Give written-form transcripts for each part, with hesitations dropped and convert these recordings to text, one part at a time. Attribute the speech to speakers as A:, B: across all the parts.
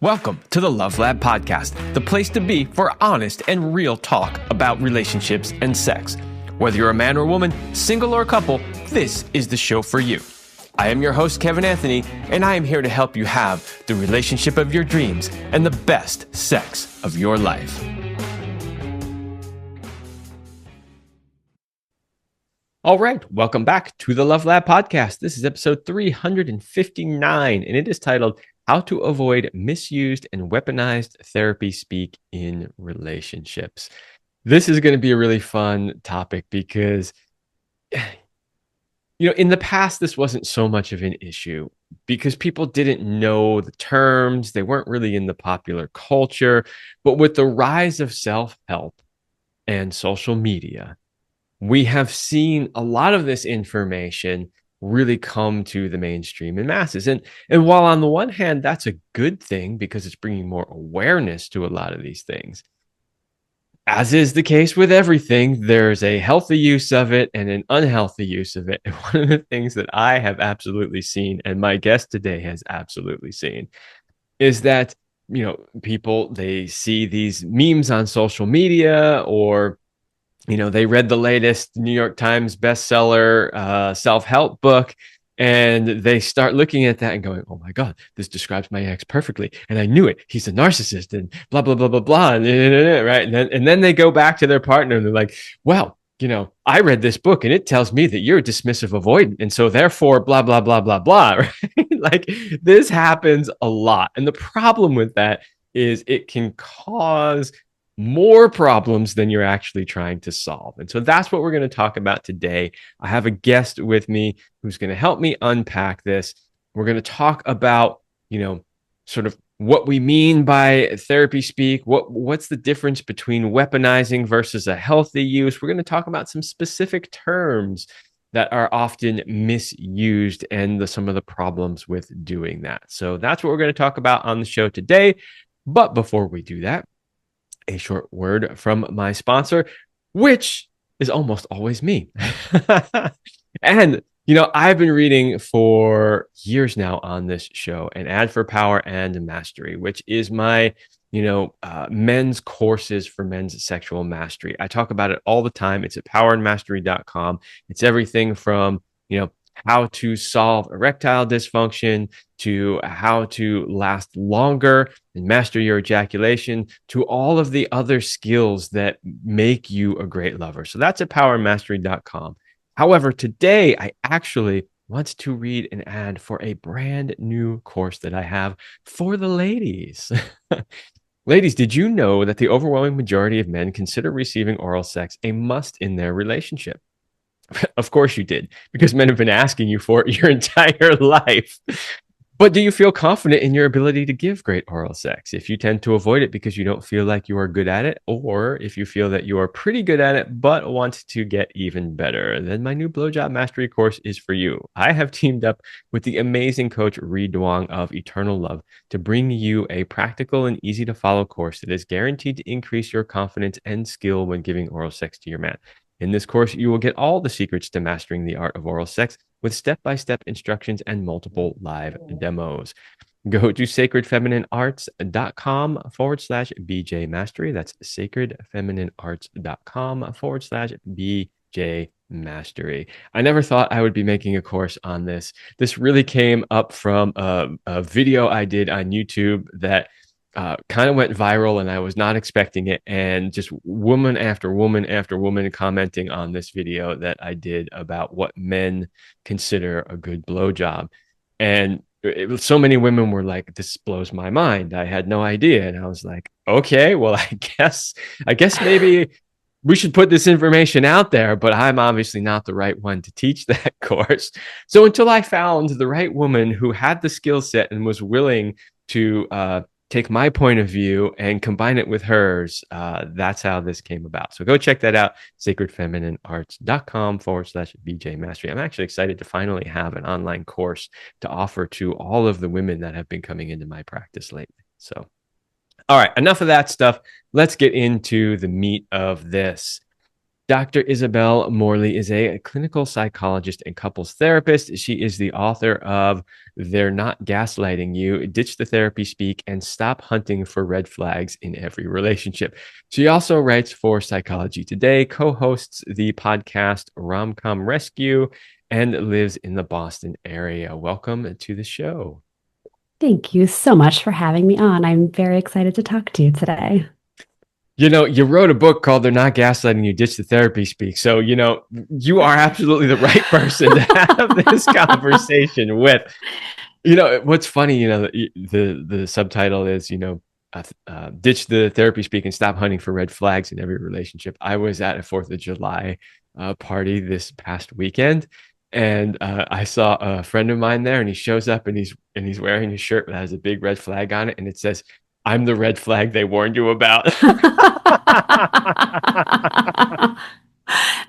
A: Welcome to the Love Lab Podcast, the place to be for honest and real talk about relationships and sex. Whether you're a man or woman, single or a couple, this is the show for you. I am your host, Kevin Anthony, and I am here to help you have the relationship of your dreams and the best sex of your life. All right, welcome back to the Love Lab Podcast. This is episode 359, and it is titled How to Avoid Misused and Weaponized Therapy Speak in Relationships. This is going to be a really fun topic because, in the past, this wasn't so much of an issue because people didn't know the terms. They weren't really in the popular culture. But with the rise of self-help and social media, we have seen a lot of this information really come to the mainstream and masses. And while on the one hand, that's a good thing because it's bringing more awareness to a lot of these things, as is the case with everything, there's a healthy use of it and an unhealthy use of it. And one of the things that I have absolutely seen, and my guest today has absolutely seen, is that, people, they see these memes on social media, or they read the latest New York Times bestseller self-help book, and they start looking at that and going, oh my God, this describes my ex perfectly. And I knew it. He's a narcissist and blah, blah, blah, blah, blah. Right. And then they go back to their partner and they're like, well, I read this book and it tells me that you're a dismissive avoidant. And so therefore, blah, blah, blah, blah, blah. Right? Like, this happens a lot. And the problem with that is it can cause more problems than you're actually trying to solve. And so that's what we're going to talk about today. I have a guest with me who's going to help me unpack this. We're going to talk about, sort of what we mean by therapy speak. What's the difference between weaponizing versus a healthy use? We're going to talk about some specific terms that are often misused and some of the problems with doing that. So that's what we're going to talk about on the show today. But before we do that, a short word from my sponsor, which is almost always me. And, I've been reading for years now on this show an ad for Power and Mastery, which is my, men's courses for men's sexual mastery. I talk about it all the time. It's at powerandmastery.com. It's everything from, how to solve erectile dysfunction, to how to last longer and master your ejaculation, to all of the other skills that make you a great lover. So that's at powerandmastery.com. However, today I actually want to read an ad for a brand new course that I have for the ladies. Ladies, did you know that the overwhelming majority of men consider receiving oral sex a must in their relationship? Of course you did, because men have been asking you for it your entire life. But do you feel confident in your ability to give great oral sex? If you tend to avoid it because you don't feel like you are good at it, or if you feel that you are pretty good at it but want to get even better, then my new BLOWJOB Mastery course is for you. I have teamed up with the amazing coach Reed Duong of Eternal Love to bring you a practical and easy to follow course that is guaranteed to increase your confidence and skill when giving oral sex to your man. In this course, you will get all the secrets to mastering the art of oral sex with step-by-step instructions and multiple live demos. Go to sacredfemininearts.com/BJ Mastery. That's sacredfemininearts.com/BJ Mastery. I never thought I would be making a course on this. This really came up from a video I did on YouTube that kind of went viral, and I was not expecting it. And just woman after woman after woman commenting on this video that I did about what men consider a good blowjob. And so many women were like, this blows my mind. I had no idea. And I was like, okay, well, I guess maybe we should put this information out there, but I'm obviously not the right one to teach that course. So until I found the right woman who had the skill set and was willing to take my point of view and combine it with hers, that's how this came about. So go check that out, sacredfemininearts.com/BJ Mastery. I'm actually excited to finally have an online course to offer to all of the women that have been coming into my practice lately. So, all right, enough of that stuff. Let's get into the meat of this. Dr. Isabel Morley is a clinical psychologist and couples therapist. She is the author of They're Not Gaslighting You, Ditch the Therapy Speak, and Stop Hunting for Red Flags in Every Relationship. She also writes for Psychology Today, co-hosts the podcast Romcom Rescue, and lives in the Boston area. Welcome to the show.
B: Thank you so much for having me on. I'm very excited to talk to you today.
A: You wrote a book called They're Not Gaslighting You, Ditch the Therapy Speak. So, you are absolutely the right person to have this conversation with. What's funny, the subtitle is, ditch the therapy speak and stop hunting for red flags in every relationship. I was at a 4th of July party this past weekend, and I saw a friend of mine there, and he shows up and he's wearing a shirt that has a big red flag on it, and it says, "I'm the red flag they warned you about."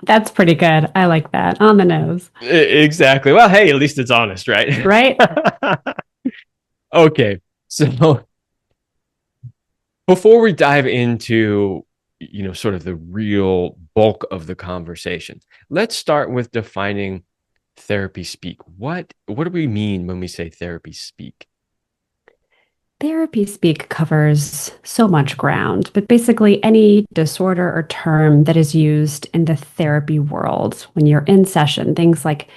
B: That's pretty good. I like that. On the nose.
A: Exactly. Well, hey, at least it's honest, right?
B: Right?
A: Okay. So before we dive into, sort of the real bulk of the conversation, let's start with defining therapy speak. What do we mean when we say therapy speak?
B: Therapy speak covers so much ground, but basically any disorder or term that is used in the therapy world when you're in session, things like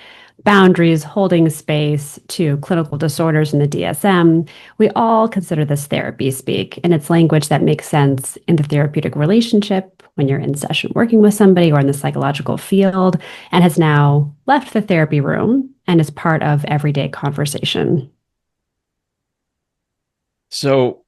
B: boundaries, holding space, to clinical disorders in the DSM, we all consider this therapy speak, and it's language that makes sense in the therapeutic relationship when you're in session working with somebody or in the psychological field, and has now left the therapy room and is part of everyday conversation.
A: So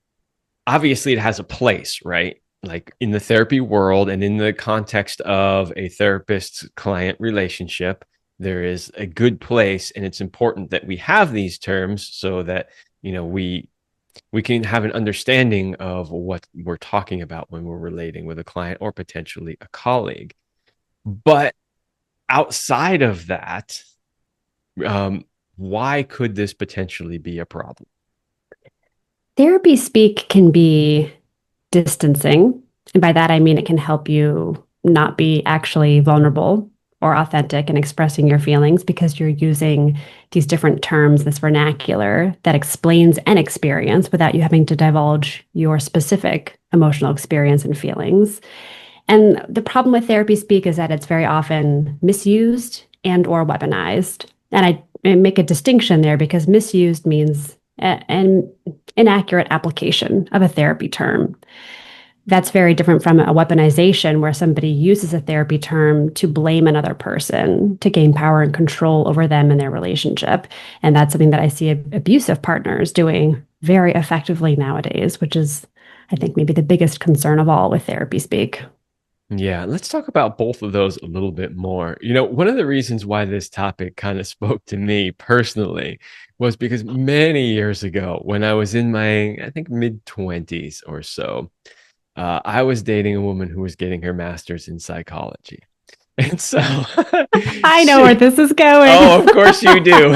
A: obviously it has a place, right? Like in the therapy world and in the context of a therapist client relationship, there is a good place, and it's important that we have these terms so that, we can have an understanding of what we're talking about when we're relating with a client or potentially a colleague. But outside of that, why could this potentially be a problem?
B: Therapy speak can be distancing. And by that, I mean it can help you not be actually vulnerable or authentic in expressing your feelings because you're using these different terms, this vernacular that explains an experience without you having to divulge your specific emotional experience and feelings. And the problem with therapy speak is that it's very often misused and or weaponized. And I make a distinction there because misused means an inaccurate application of a therapy term. That's very different from a weaponization where somebody uses a therapy term to blame another person, to gain power and control over them and their relationship. And that's something that I see abusive partners doing very effectively nowadays, which is, I think, maybe the biggest concern of all with therapy speak.
A: Yeah, let's talk about both of those a little bit more. One of the reasons why this topic kind of spoke to me personally was because many years ago, when I was in my, I think, mid-20s or so, I was dating a woman who was getting her master's in psychology. And so
B: I know where this is going.
A: Oh, of course you do.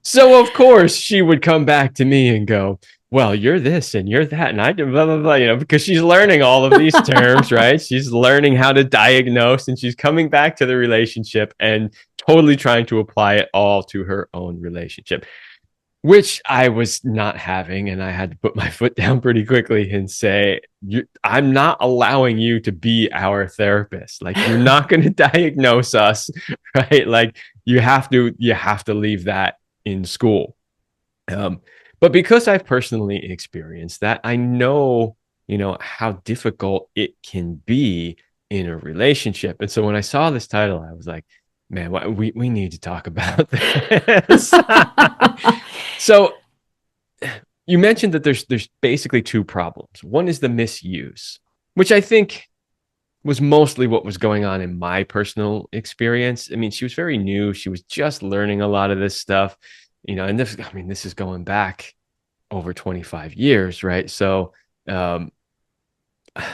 A: So of course she would come back to me and go, "Well, you're this and you're that," and I do blah blah blah, because she's learning all of these terms, right? She's learning how to diagnose, and she's coming back to the relationship and totally trying to apply it all to her own relationship, which I was not having, and I had to put my foot down pretty quickly and say, "I'm not allowing you to be our therapist. Like, you're not going to diagnose us, right? Like, you have to leave that in school." But because I've personally experienced that, I know, how difficult it can be in a relationship. And so when I saw this title, I was like, man, we need to talk about this. So you mentioned that there's basically two problems. One is the misuse, which I think was mostly what was going on in my personal experience. I mean, she was very new. She was just learning a lot of this stuff, and this is going back over 25 years, right? So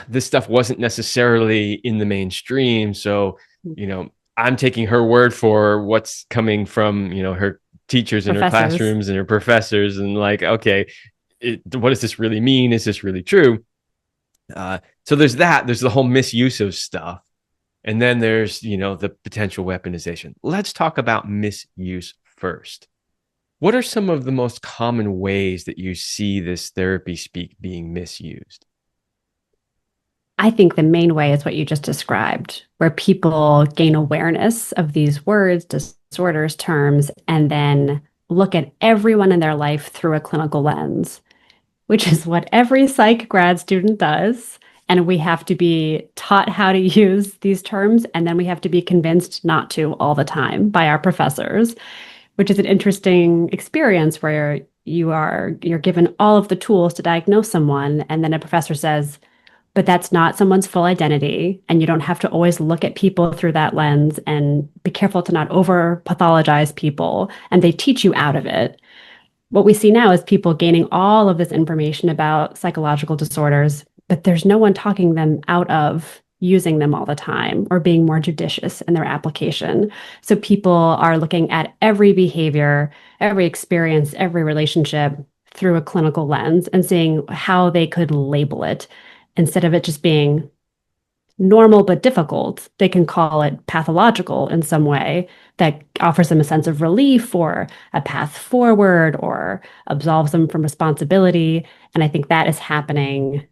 A: this stuff wasn't necessarily in the mainstream. So, I'm taking her word for what's coming from, her teachers in her classrooms and her professors, and like, okay, what does this really mean? Is this really true? So there's that. There's the whole misuse of stuff. And then there's, the potential weaponization. Let's talk about misuse first. What are some of the most common ways that you see this therapy speak being misused?
B: I think the main way is what you just described, where people gain awareness of these words, disorders, terms, and then look at everyone in their life through a clinical lens, which is what every psych grad student does. And we have to be taught how to use these terms, and then we have to be convinced not to all the time by our professors, which is an interesting experience where you're given all of the tools to diagnose someone, and then a professor says, but that's not someone's full identity. And you don't have to always look at people through that lens, and be careful to not over pathologize people. And they teach you out of it. What we see now is people gaining all of this information about psychological disorders, but there's no one talking them out of using them all the time or being more judicious in their application. So people are looking at every behavior, every experience, every relationship through a clinical lens and seeing how they could label it instead of it just being normal but difficult. They can call it pathological in some way that offers them a sense of relief or a path forward or absolves them from responsibility. And I think that is happening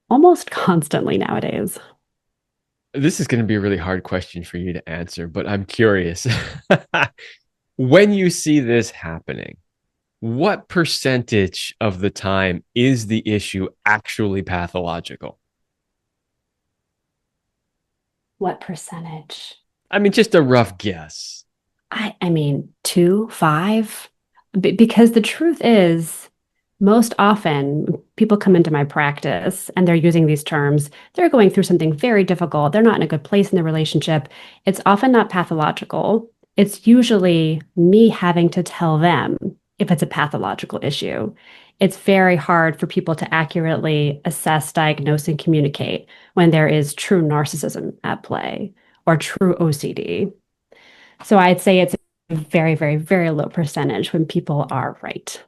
B: almost constantly nowadays.
A: This is going to be a really hard question for you to answer, but I'm curious. When you see this happening, what percentage of the time is the issue actually pathological?
B: What percentage?
A: I mean, just a rough guess.
B: I mean, two, five, because the truth is, most often people come into my practice and they're using these terms. They're going through something very difficult. They're not in a good place in the relationship. It's often not pathological. It's usually me having to tell them if it's a pathological issue. It's very hard for people to accurately assess, diagnose, and communicate when there is true narcissism at play or true OCD. So I'd say it's a very, very, very low percentage when people are right.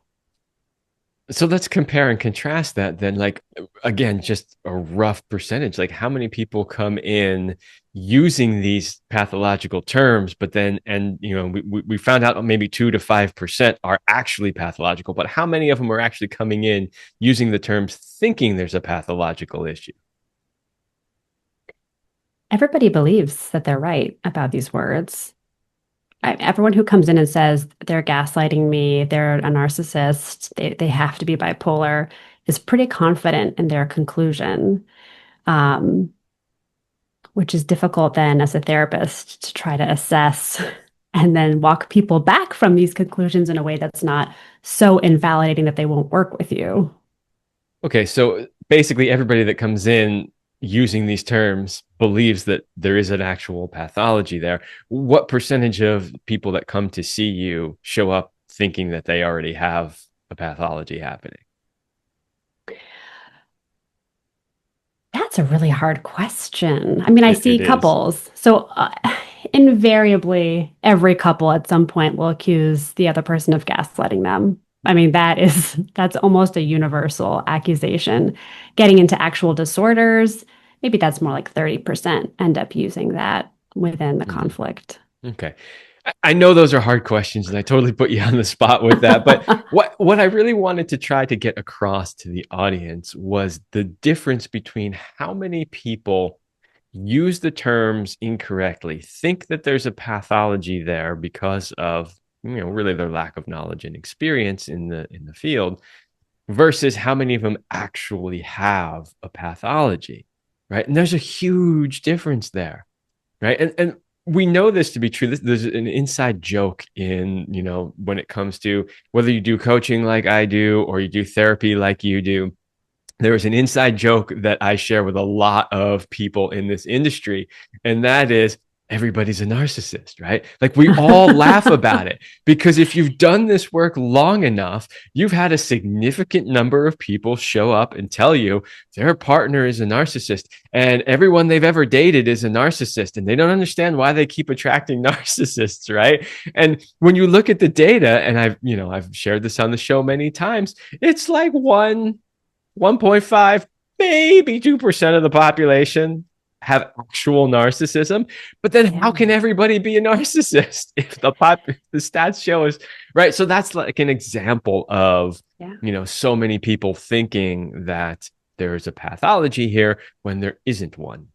A: So let's compare and contrast that then. Like, again, just a rough percentage. Like, how many people come in using these pathological terms, but then, and, we found out maybe 2 to 5% are actually pathological, but how many of them are actually coming in using the terms thinking there's a pathological issue?
B: Everybody believes that they're right about these words. Everyone who comes in and says they're gaslighting me, they're a narcissist, they have to be bipolar, is pretty confident in their conclusion, um, which is difficult then as a therapist to try to assess and then walk people back from these conclusions in a way that's not so invalidating that they won't work with you.
A: Okay, so basically everybody that comes in using these terms believes that there is an actual pathology there. What percentage of people that come to see you show up thinking that they already have a pathology happening?
B: That's a really hard question. I mean, I see
A: It is.
B: couples. So invariably, every couple at some point will accuse the other person of gaslighting them. I mean, that's almost a universal accusation. Getting into actual disorders, maybe that's more like 30% end up using that within the
A: Mhm.
B: conflict.
A: Okay. I know those are hard questions and I totally put you on the spot with that. But what I really wanted to try to get across to the audience was the difference between how many people use the terms incorrectly, think that there's a pathology there because of, really their lack of knowledge and experience in the field, versus how many of them actually have a pathology, right? And there's a huge difference there, right? And we know this to be true. There's an inside joke in, when it comes to whether you do coaching like I do or you do therapy like you do. There is an inside joke that I share with a lot of people in this industry, and that is everybody's a narcissist, right? Like we all laugh about it because if you've done this work long enough, you've had a significant number of people show up and tell you their partner is a narcissist and everyone they've ever dated is a narcissist and they don't understand why they keep attracting narcissists, right? And when you look at the data, and I've shared this on the show many times, it's like 1.5 maybe 2% of the population have actual narcissism. But then
B: Yeah.
A: how can everybody be a narcissist if the stats show us, right? So that's like an example of,
B: Yeah.
A: so many people thinking that there's a pathology here when there isn't one.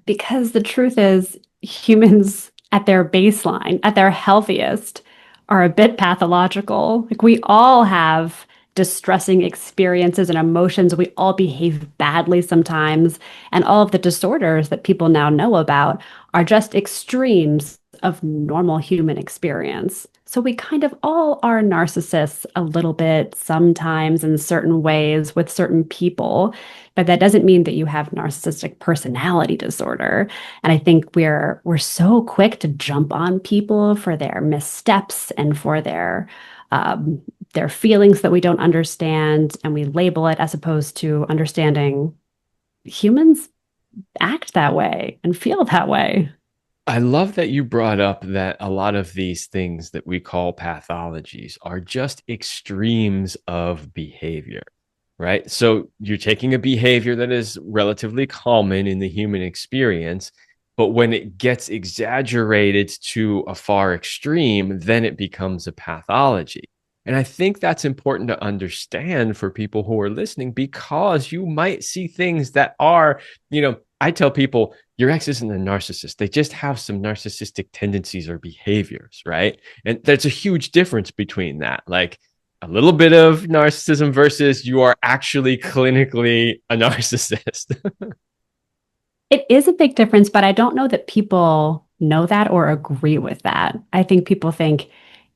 B: Because the truth is, humans at their baseline, at their healthiest, are a bit pathological. Like we all have distressing experiences and emotions. We all behave badly sometimes. And all of the disorders that people now know about are just extremes of normal human experience. So we kind of all are narcissists a little bit sometimes in certain ways with certain people. But that doesn't mean that you have narcissistic personality disorder. And I think we're so quick to jump on people for their missteps and for their feelings that we don't understand, and we label it as opposed to understanding humans act that way and feel that way.
A: I love that you brought up that a lot of these things that we call pathologies are just extremes of behavior, right? So you're taking a behavior that is relatively common in the human experience, but when it gets exaggerated to a far extreme, then it becomes a pathology. And I think that's important to understand for people who are listening because you might see things that are, I tell people your ex isn't a narcissist. They just have some narcissistic tendencies or behaviors, right? And there's a huge difference between that. Like a little bit of narcissism versus you are actually clinically a narcissist.
B: It is a big difference, but I don't know that people know that or agree with that. I think people think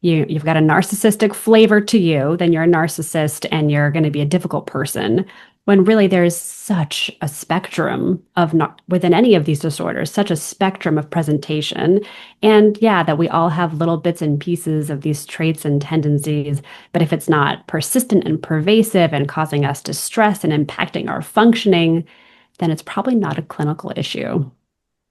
B: you've got a narcissistic flavor to you, then you're a narcissist and you're going to be a difficult person. When really there's such a spectrum of not within any of these disorders, such a spectrum of presentation. And yeah, that we all have little bits and pieces of these traits and tendencies. But if it's not persistent and pervasive and causing us distress and impacting our functioning, then it's probably not a clinical issue.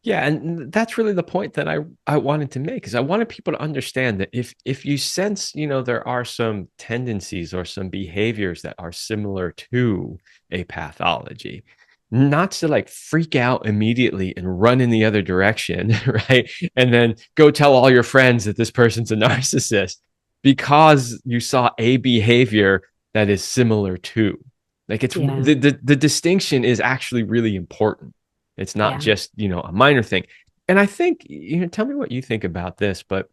A: Yeah, and that's really the point that I wanted to make is I wanted people to understand that if you sense, there are some tendencies or some behaviors that are similar to a pathology, not to like freak out immediately and run in the other direction, right? And then go tell all your friends that this person's a narcissist because you saw a behavior that is similar to. Like it's
B: Yeah.
A: the distinction is actually really important. It's not
B: Yeah.
A: just, a minor thing. And I think, tell me what you think about this, but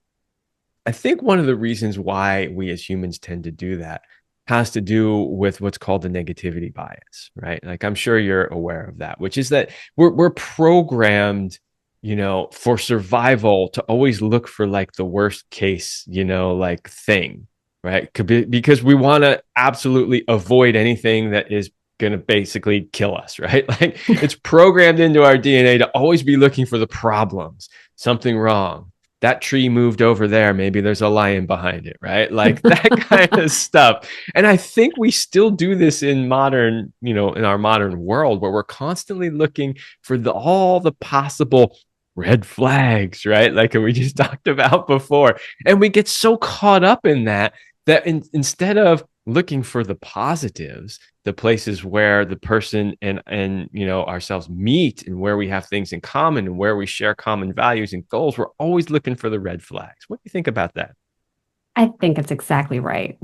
A: I think one of the reasons why we as humans tend to do that has to do with what's called the negativity bias, right? Like I'm sure you're aware of that, which is that we're programmed, for survival to always look for like the worst case, like thing, right? Because we want to absolutely avoid anything that is going to basically kill us, right? Like it's programmed into our DNA to always be looking for the problems, something wrong, that tree moved over there. Maybe there's a lion behind it, right? Like that kind of stuff. And I think we still do this in modern, in our modern world where we're constantly looking for all the possible red flags, right? Like we just talked about before. And we get so caught up in that instead of looking for the positives, the places where the person and ourselves meet and where we have things in common and where we share common values and goals, we're always looking for the red flags. What do you think about that?
B: I think it's exactly right.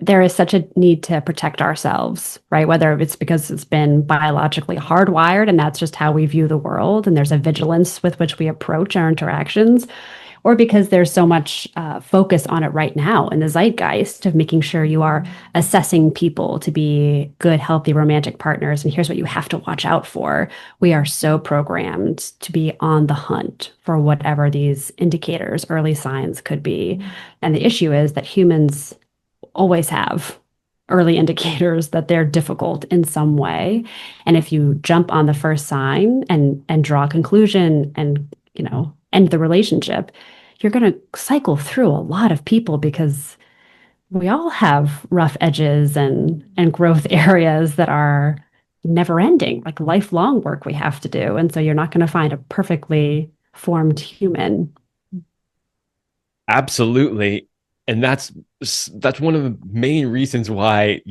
B: There is such a need to protect ourselves, right? Whether it's because it's been biologically hardwired and that's just how we view the world, and there's a vigilance with which we approach our interactions, or because there's so much focus on it right now in the zeitgeist of making sure you are assessing people to be good, healthy, romantic partners. And here's what you have to watch out for. We are so programmed to be on the hunt for whatever these indicators, early signs could be. And the issue is that humans always have early indicators that they're difficult in some way. And if you jump on the first sign and draw a conclusion and, end the relationship, you're going to cycle through a lot of people because we all have rough edges and growth areas that are never ending, like lifelong work we have to do. And so you're not going to find a perfectly formed human.
A: Absolutely. And that's one of the main reasons why,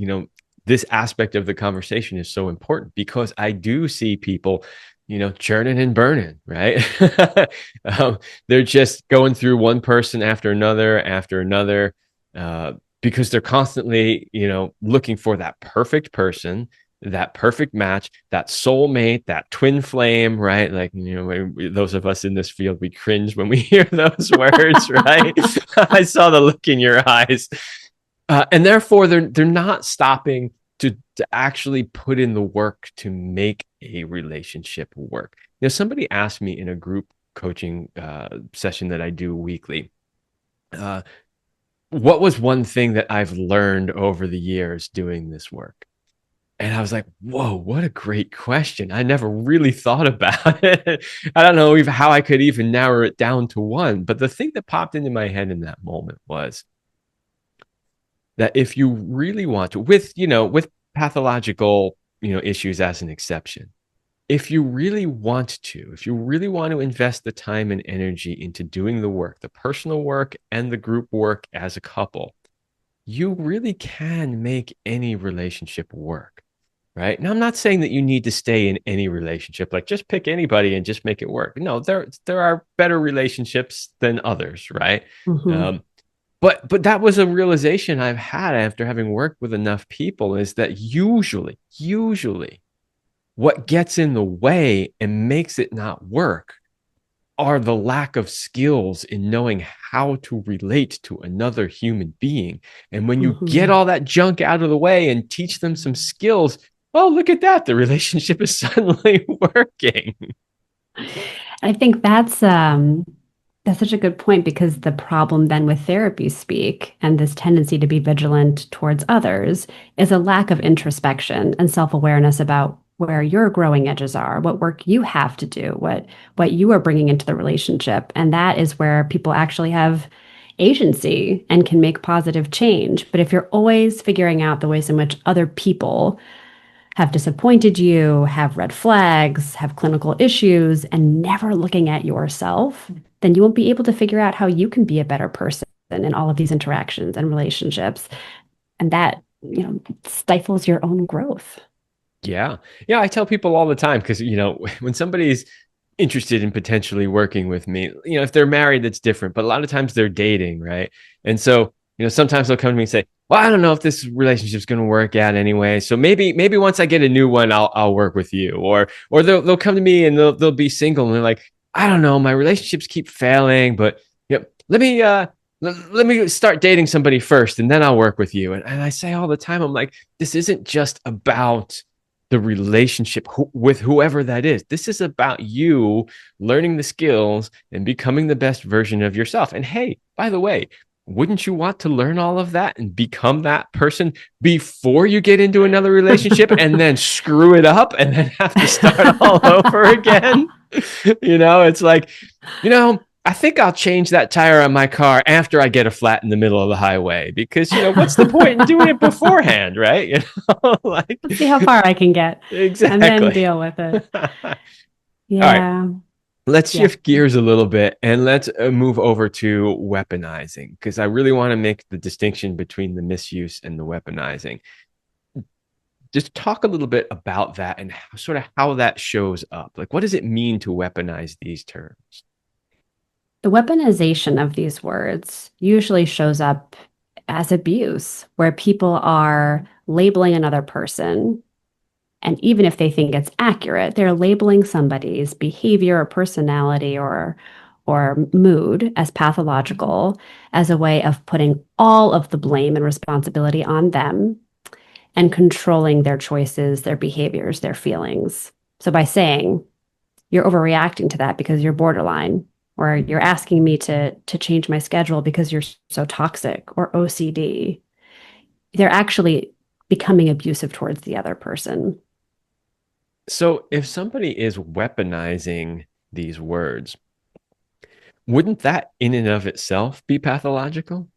A: this aspect of the conversation is so important because I do see people, churning and burning, right? um, they're just going through one person after another, uh, because they're constantly, looking for that perfect person, that perfect match, that soulmate, that twin flame, right? Like, those of us in this field, we cringe when we hear those words, right? I saw the look in your eyes. And therefore, they're not stopping to actually put in the work to make a relationship work. Somebody asked me in a group coaching session that I do weekly, uh, what was one thing that I've learned over the years doing this work? And I was like, whoa, what a great question. I never really thought about it. I don't know even how I could even narrow it down to one. But the thing that popped into my head in that moment was that if you really want to, with pathological, issues as an exception, if you really want to invest the time and energy into doing the work, the personal work and the group work as a couple, you really can make any relationship work. Right. Now, I'm not saying that you need to stay in any relationship, like just pick anybody and just make it work. No, there are better relationships than others, right?
B: Mm-hmm.
A: But that was a realization I've had after having worked with enough people, is that usually what gets in the way and makes it not work are the lack of skills in knowing how to relate to another human being. And when you get
B: Mm-hmm.
A: all that junk out of the way and teach them some skills, oh, look at that. The relationship is suddenly working.
B: I think that's such a good point because the problem then with therapy speak and this tendency to be vigilant towards others is a lack of introspection and self-awareness about where your growing edges are, what work you have to do, what you are bringing into the relationship, and that is where people actually have agency and can make positive change. But if you're always figuring out the ways in which other people have disappointed you, have red flags, have clinical issues, and never looking at yourself, then you won't be able to figure out how you can be a better person in all of these interactions and relationships. And that, stifles your own growth.
A: Yeah. Yeah. I tell people all the time because, when somebody's interested in potentially working with me, if they're married, that's different. But a lot of times they're dating, right? And so, sometimes they'll come to me and say, well, I don't know if this relationship's going to work out anyway. So maybe once I get a new one, I'll work with you. Or they'll come to me and they'll be single and they're like, I don't know, my relationships keep failing, but let me let me start dating somebody first and then I'll work with you. And I say all the time, I'm like, this isn't just about the relationship with whoever that is. This is about you learning the skills and becoming the best version of yourself. And hey, by the way, wouldn't you want to learn all of that and become that person before you get into another relationship and then screw it up and then have to start all over again? It's like, I think I'll change that tire on my car after I get a flat in the middle of the highway because, what's the point in doing it beforehand, right? Like,
B: Let's see how far I can get and then
A: exactly.
B: deal with it.
A: All right.
B: Yeah.
A: Let's
B: Yeah.
A: shift gears a little bit and let's move over to weaponizing because I really want to make the distinction between the misuse and the weaponizing. Just talk a little bit about that and sort of how that shows up. Like, what does it mean to weaponize these terms?
B: The weaponization of these words usually shows up as abuse, where people are labeling another person. And even if they think it's accurate, they're labeling somebody's behavior or personality or mood as pathological as a way of putting all of the blame and responsibility on them and controlling their choices, their behaviors, their feelings. So by saying you're overreacting to that because you're borderline, or you're asking me to change my schedule because you're so toxic or OCD, they're actually becoming abusive towards the other person.
A: So, if somebody is weaponizing these words, wouldn't that in and of itself be pathological?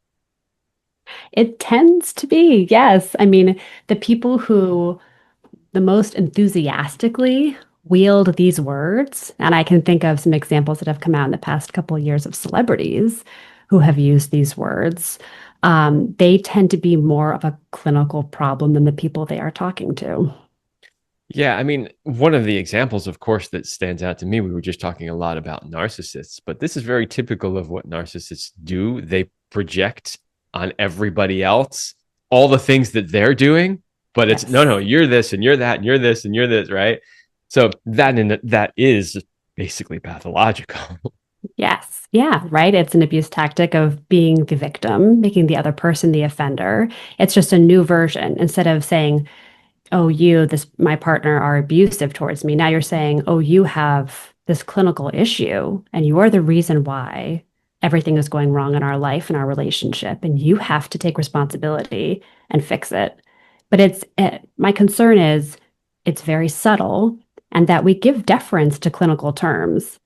B: It tends to be, yes. I mean, the people who the most enthusiastically wield these words, and I can think of some examples that have come out in the past couple of years of celebrities who have used these words, they tend to be more of a clinical problem than the people they are talking to.
A: Yeah, I mean, one of the examples, of course, that stands out to me, we were just talking a lot about narcissists, but this is very typical of what narcissists do. They project on everybody else all the things that they're doing, but it's no, no,
B: Yes.
A: you're this and you're that and you're this and you're this, right? So that is basically pathological.
B: Yes. Yeah. Right. It's an abuse tactic of being the victim, making the other person the offender. It's just a new version. Instead of saying, oh, you, this, my partner are abusive towards me. Now you're saying, oh, you have this clinical issue and you're the reason why everything is going wrong in our life and our relationship. And you have to take responsibility and fix it. But my concern is it's very subtle and that we give deference to clinical terms,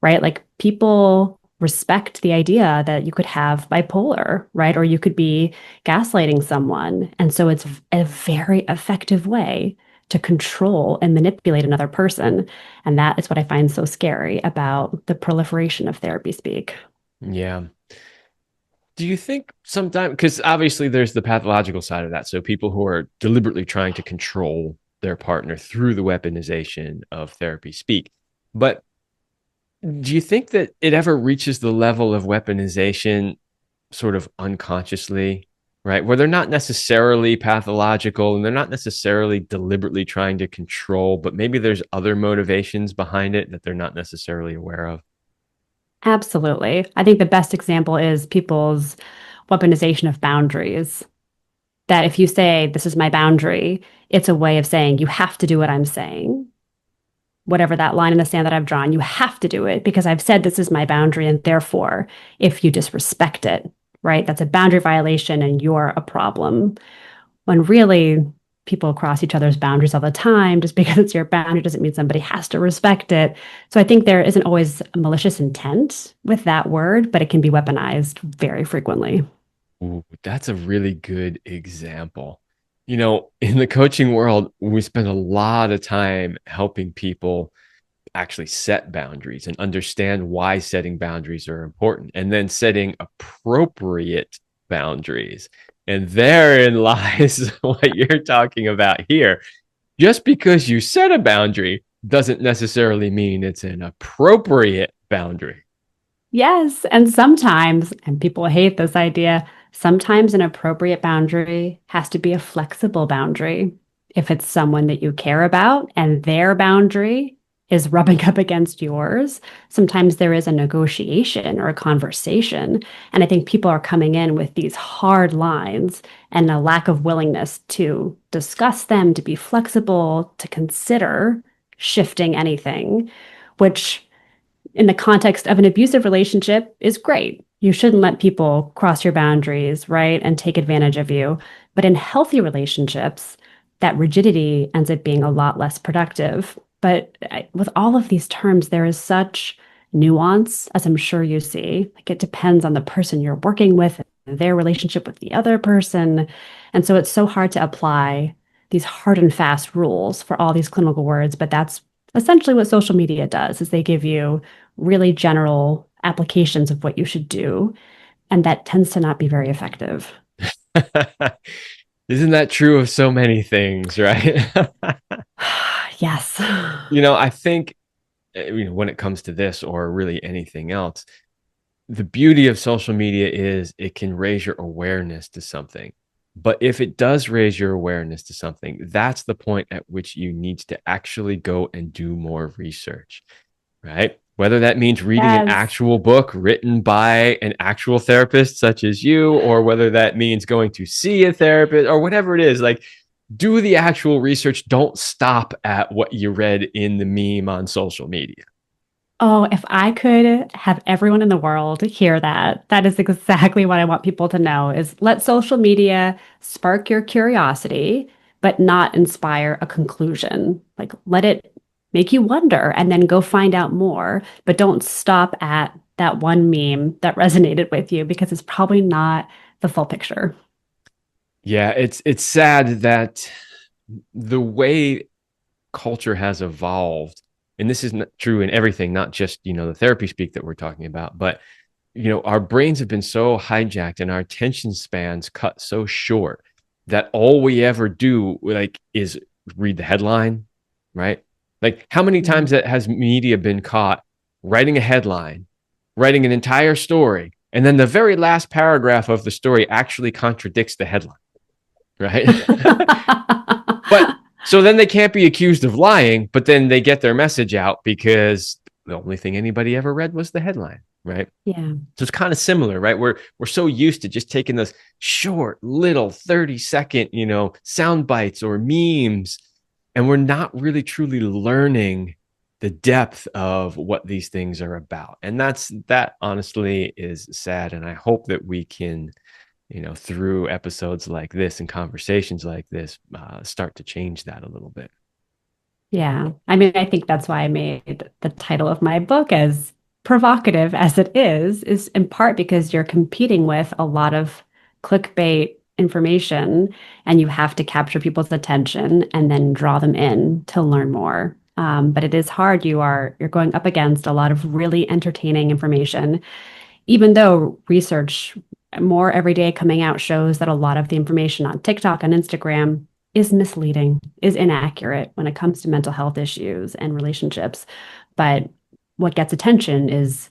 B: right? Like people respect the idea that you could have bipolar, right? Or you could be gaslighting someone. And so it's a very effective way to control and manipulate another person. And that is what I find so scary about the proliferation of therapy speak.
A: Yeah. Do you think sometimes, because obviously there's the pathological side of that. So people who are deliberately trying to control their partner through the weaponization of therapy speak. But do you think that it ever reaches the level of weaponization sort of unconsciously, right? Where they're not necessarily pathological and they're not necessarily deliberately trying to control, but maybe there's other motivations behind it that they're not necessarily aware of?
B: Absolutely. I think the best example is people's weaponization of boundaries. That if you say, this is my boundary, it's a way of saying, you have to do what I'm saying. Whatever that line in the sand that I've drawn, you have to do it because I've said this is my boundary. And therefore, if you disrespect it, right, that's a boundary violation and you're a problem. When really, people cross each other's boundaries all the time. Just because it's your boundary doesn't mean somebody has to respect it. So I think there isn't always a malicious intent with that word, but it can be weaponized very frequently.
A: Ooh, that's a really good example. You know, in the coaching world, we spend a lot of time helping people actually set boundaries and understand why setting boundaries are important and then setting appropriate boundaries. And therein lies what you're talking about here. Just because you set a boundary doesn't necessarily mean it's an appropriate boundary.
B: Yes. And sometimes, and people hate this idea, sometimes an appropriate boundary has to be a flexible boundary. If it's someone that you care about and their boundary is rubbing up against yours, sometimes there is a negotiation or a conversation. And I think people are coming in with these hard lines and a lack of willingness to discuss them, to be flexible, to consider shifting anything, which in the context of an abusive relationship is great. You shouldn't let people cross your boundaries, right? And take advantage of you. But in healthy relationships, that rigidity ends up being a lot less productive. But with all of these terms, there is such nuance, as I'm sure you see. Like it depends on the person you're working with, their relationship with the other person. And so it's so hard to apply these hard and fast rules for all these clinical words. But that's essentially what social media does is they give you really general applications of what you should do. And that tends to not be very effective.
A: Isn't that true of so many things, right?
B: Yes.
A: I think when it comes to this or really anything else, the beauty of social media is it can raise your awareness to something. But if it does raise your awareness to something, that's the point at which you need to actually go and do more research, right? Whether that means reading an
B: Yes.
A: actual book written by an actual therapist, such as you, or whether that means going to see a therapist or whatever it is, like do the actual research. Don't stop at what you read in the meme on social media.
B: Oh, if I could have everyone in the world hear that, that is exactly what I want people to know is let social media spark your curiosity, but not inspire a conclusion. Like let it make you wonder and then go find out more, but don't stop at that one meme that resonated with you because it's probably not the full picture.
A: Yeah, it's sad that the way culture has evolved, and this is not true in everything, not just the therapy speak that we're talking about, but our brains have been so hijacked and our attention spans cut so short that all we ever do like is read the headline, right? Like how many times that has media been caught writing a headline, writing an entire story, and then the very last paragraph of the story actually contradicts the headline, right? But so then they can't be accused of lying, but then they get their message out because the only thing anybody ever read was the headline, right?
B: Yeah.
A: So it's kind of similar, right? We're so used to just taking those short little 30-second, sound bites or memes, and we're not really truly learning the depth of what these things are about. And that honestly is sad. And I hope that we can, through episodes like this and conversations like this, start to change that a little bit.
B: Yeah. I mean, I think that's why I made the title of my book as provocative as it is in part because you're competing with a lot of clickbait information and you have to capture people's attention and then draw them in to learn more. But it is hard. You're going up against a lot of really entertaining information, even though research more every day coming out shows that a lot of the information on TikTok and Instagram is misleading, is inaccurate when it comes to mental health issues and relationships. But what gets attention is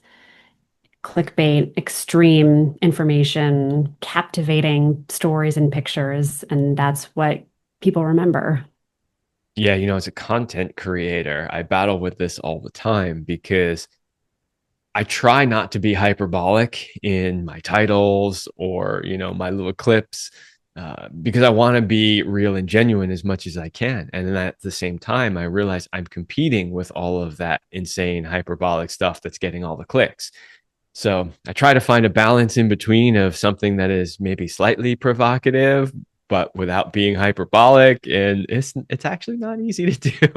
B: clickbait, extreme information, captivating stories and pictures. And that's what people remember.
A: Yeah, as a content creator, I battle with this all the time because I try not to be hyperbolic in my titles or, my little clips, because I want to be real and genuine as much as I can. And then at the same time, I realize I'm competing with all of that insane hyperbolic stuff that's getting all the clicks. So I try to find a balance in between of something that is maybe slightly provocative, but without being hyperbolic. And it's actually not easy to do.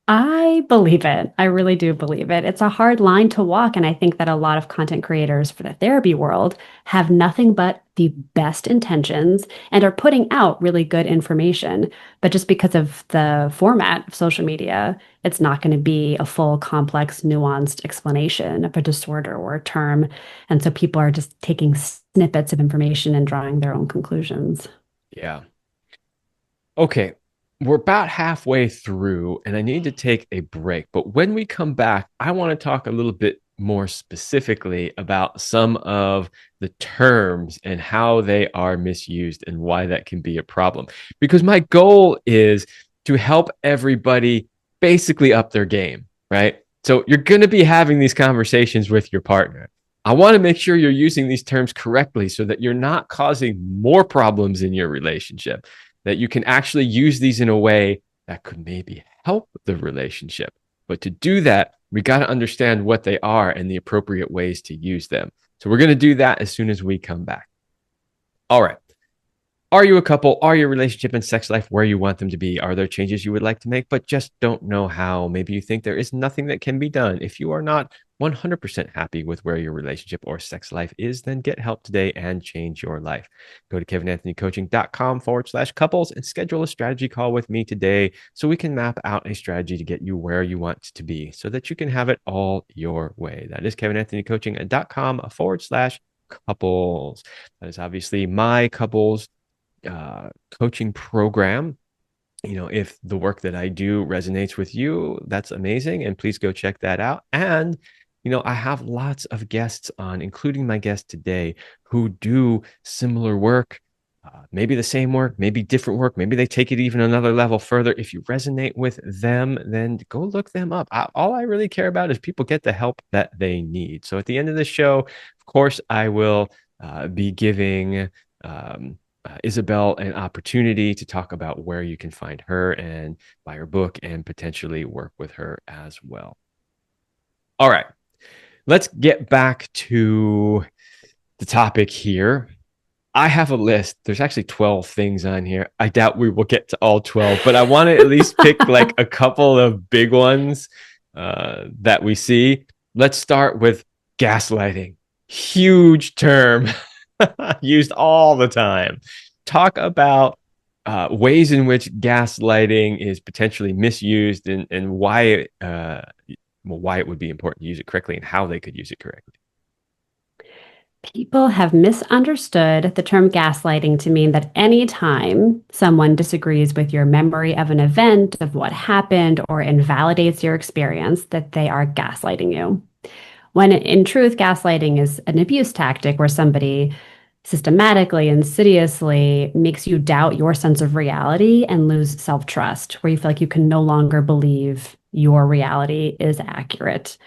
B: I believe it. I really do believe it. It's a hard line to walk. And I think that a lot of content creators for the therapy world have nothing but the best intentions and are putting out really good information. But just because of the format of social media, it's not going to be a full, complex, nuanced explanation of a disorder or a term. And so people are just taking snippets of information and drawing their own conclusions.
A: Yeah. Okay, we're about halfway through, and I need to take a break. But when we come back, I want to talk a little bit more specifically about some of the terms and how they are misused and why that can be a problem. Because my goal is to help everybody basically up their game, right? So you're going to be having these conversations with your partner. I want to make sure you're using these terms correctly so that you're not causing more problems in your relationship, that you can actually use these in a way that could maybe help the relationship. But to do that, we got to understand what they are and the appropriate ways to use them. So we're going to do that as soon as we come back. All right. Are you a couple? Are your relationship and sex life where you want them to be? Are there changes you would like to make, but just don't know how? Maybe you think there is nothing that can be done. If you are not 100% happy with where your relationship or sex life is, then get help today and change your life. Go to kevinanthonycoaching.com/couples and schedule a strategy call with me today so we can map out a strategy to get you where you want to be so that you can have it all your way. That is kevinanthonycoaching.com/couples. That is obviously my couples coaching program. If the work that I do resonates with you, that's amazing. And please go check that out. And, I have lots of guests on, including my guest today, who do similar work, maybe the same work, maybe different work. Maybe they take it even another level further. If you resonate with them, then go look them up. All I really care about is people get the help that they need. So at the end of the show, of course, I will be giving Isabel an opportunity to talk about where you can find her and buy her book and potentially work with her as well. All right, let's get back to the topic here. I have a list. There's actually 12 things on here. I doubt we will get to all 12, but I want to at least pick like a couple of big ones that we see. Let's start with gaslighting. Huge term. Used all the time. Talk about ways in which gaslighting is potentially misused and why it would be important to use it correctly and how they could use it correctly.
B: People have misunderstood the term gaslighting to mean that anytime someone disagrees with your memory of an event, of what happened, or invalidates your experience, that they are gaslighting you. When in truth, gaslighting is an abuse tactic where somebody systematically, insidiously makes you doubt your sense of reality and lose self trust, where you feel like you can no longer believe your reality is accurate.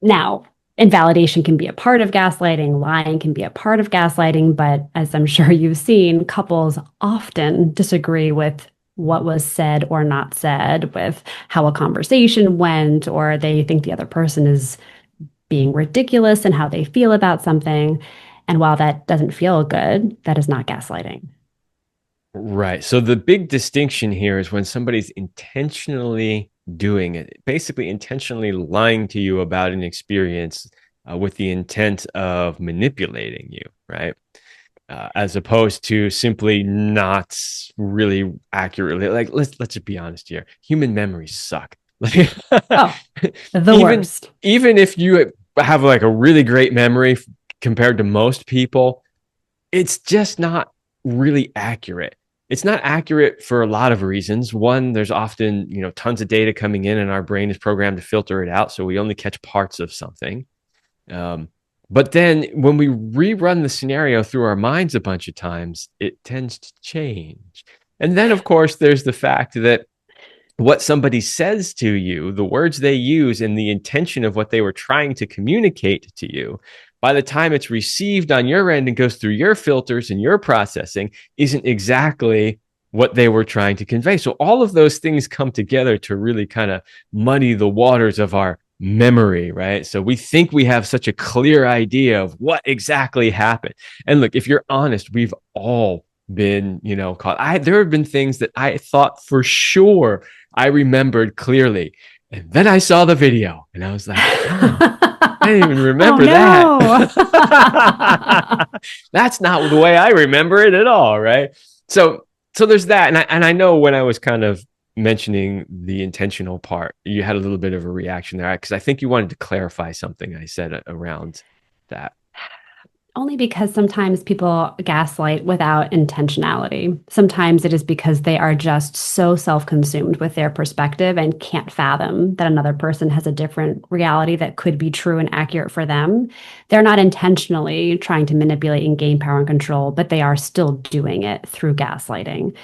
B: Now, invalidation can be a part of gaslighting, lying can be a part of gaslighting, but as I'm sure you've seen, couples often disagree with what was said or not said, with how a conversation went, or they think the other person is being ridiculous and how they feel about something. And while that doesn't feel good, that is not gaslighting.
A: Right. So the big distinction here is when somebody's intentionally doing it, basically intentionally lying to you about an experience with the intent of manipulating you, right? As opposed to simply not really accurately. Like let's just be honest here. Human memories suck. Like
B: Oh, the
A: even
B: worst.
A: even if you have like a really great memory compared to most people, it's just not really accurate. It's not accurate for a lot of reasons. One, there's often, tons of data coming in and our brain is programmed to filter it out. So we only catch parts of something. Um, but then when we rerun the scenario through our minds a bunch of times, it tends to change. And then, of course, there's the fact that what somebody says to you, the words they use, and the intention of what they were trying to communicate to you, by the time it's received on your end and goes through your filters and your processing, isn't exactly what they were trying to convey. So all of those things come together to really kind of muddy the waters of our memory, right? So we think we have such a clear idea of what exactly happened. And look, if you're honest, we've all been, caught. There have been things that I thought for sure I remembered clearly. And then I saw the video and I was like, oh, I didn't even
B: Oh
A: remember that.
B: no.
A: That's not the way I remember it at all, right? So there's that. And I know when I was kind of mentioning the intentional part, you had a little bit of a reaction there because I think you wanted to clarify something I said around that.
B: Only because sometimes people gaslight without intentionality. Sometimes it is because they are just so self consumed with their perspective and can't fathom that another person has a different reality that could be true and accurate for them. They're not intentionally trying to manipulate and gain power and control, but they are still doing it through gaslighting,